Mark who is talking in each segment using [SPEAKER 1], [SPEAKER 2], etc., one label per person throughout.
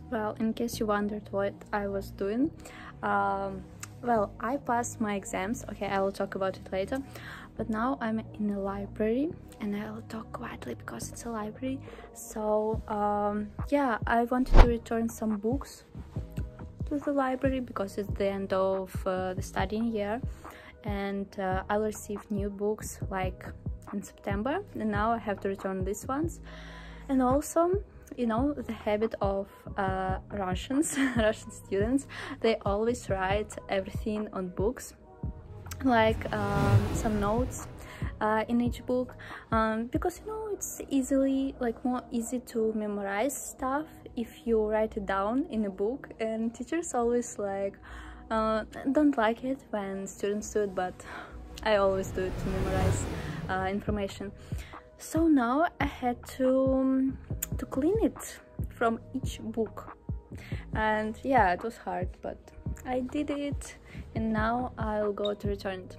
[SPEAKER 1] Well, in case you wondered what I was doing, well, I passed my exams. Okay, I will talk about it later. But now I'm in a library and I'll talk quietly because it's a library. So, yeah, I wanted to return some books to the library because it's the end of the studying year, and I'll receive new books like in September, and now I have to return these ones. And also, you know, the habit of Russians, Russian students, they always write everything on books, like some notes in each book, because you know it's easily like more easy to memorize stuff if you write it down in a book. And teachers always like don't like it when students do it, but I always do it to memorize information. So now I had to clean it from each book, and yeah, it was hard, but I did it, and now I'll go to return it.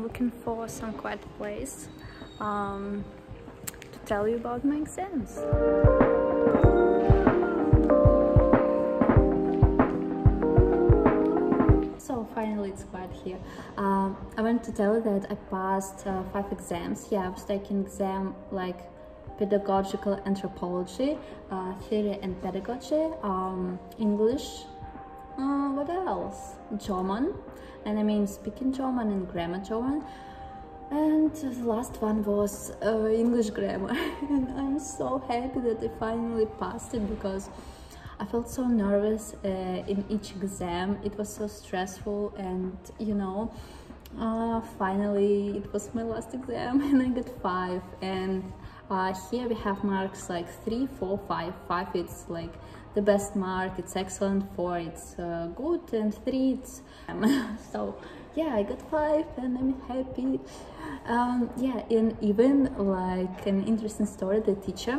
[SPEAKER 1] Looking for some quiet place to tell you about my exams. So finally it's quiet here. I want to tell you that I passed 5 exams. Yeah, I was taking exam like pedagogical anthropology, theory and pedagogy, English, what else? German, and I mean speaking German and grammar German, and the last one was English grammar. And I'm so happy that I finally passed it because I felt so nervous in each exam. It was so stressful, and you know, finally it was my last exam and I got 5. And here we have marks like 3, 4, 5. 5 it's like the best mark, it's excellent. 4 it's good, and 3 it's so yeah, I got 5 and I'm happy. Yeah, and even like an interesting story, the teacher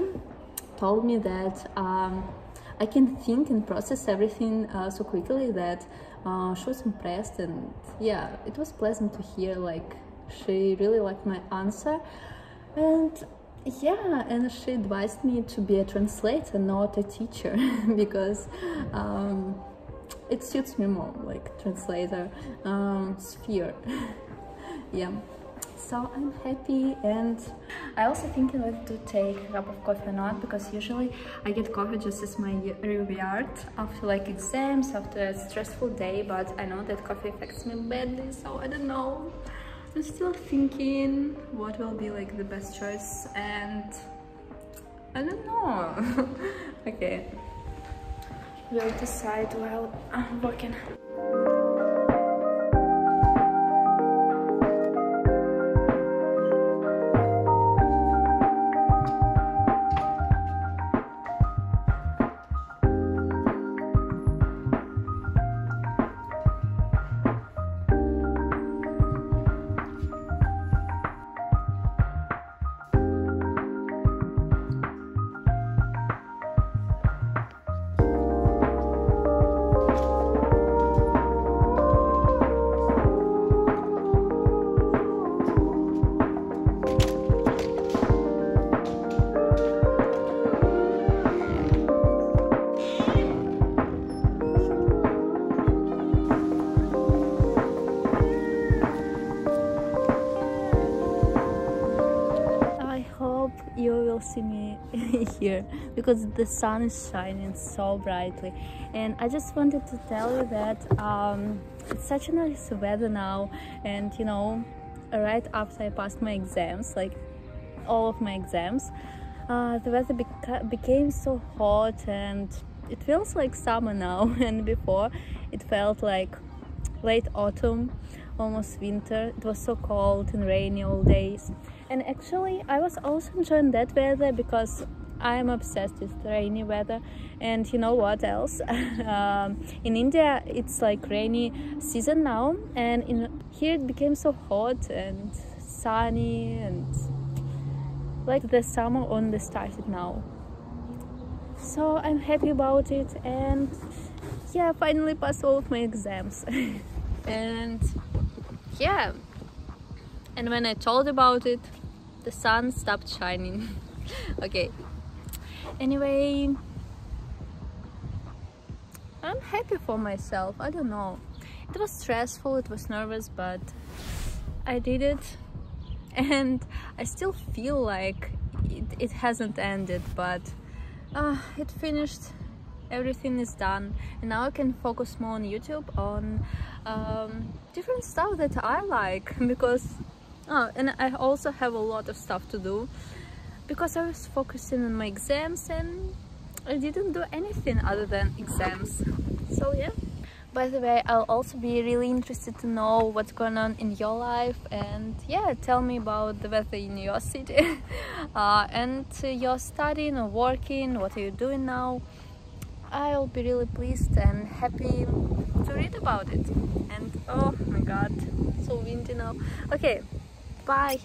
[SPEAKER 1] told me that I can think and process everything so quickly that she was impressed. And yeah, it was pleasant to hear like she really liked my answer. And yeah, and she advised me to be a translator, not a teacher, because it suits me more, like translator sphere. Yeah, So I'm happy, and I also thinking whether to take a cup of coffee or not, because usually I get coffee just as my reward after like exams, after a stressful day, but I know that coffee affects me badly, so I don't know. I'm still thinking what will be like the best choice, and I don't know. Okay, we'll decide while I'm working. You will see me here because the sun is shining so brightly, and I just wanted to tell you that it's such a nice weather now, and you know, right after I passed my exams, like all of my exams, the weather became so hot, and it feels like summer now. And before it felt like late autumn, almost winter. It was so cold and rainy all days, and actually I was also enjoying that weather because I am obsessed with rainy weather. And you know what else? In India it's like rainy season now, and here it became so hot and sunny, and like the summer only started now. So I'm happy about it, and yeah, finally passed all of my exams. And yeah, and when I told about it, the sun stopped shining. Okay, anyway, I'm happy for myself. I don't know, it was stressful, it was nervous, but I did it, and I still feel like it hasn't ended, but it finished. Everything is done, and now I can focus more on YouTube, on different stuff that I like, because and I also have a lot of stuff to do because I was focusing on my exams and I didn't do anything other than exams. So yeah. By the way, I'll also be really interested to know what's going on in your life, and yeah, tell me about the weather in your city and your studying or working, what are you doing now. I'll be really pleased and happy to read about it. And oh my god, so windy now. Okay, bye.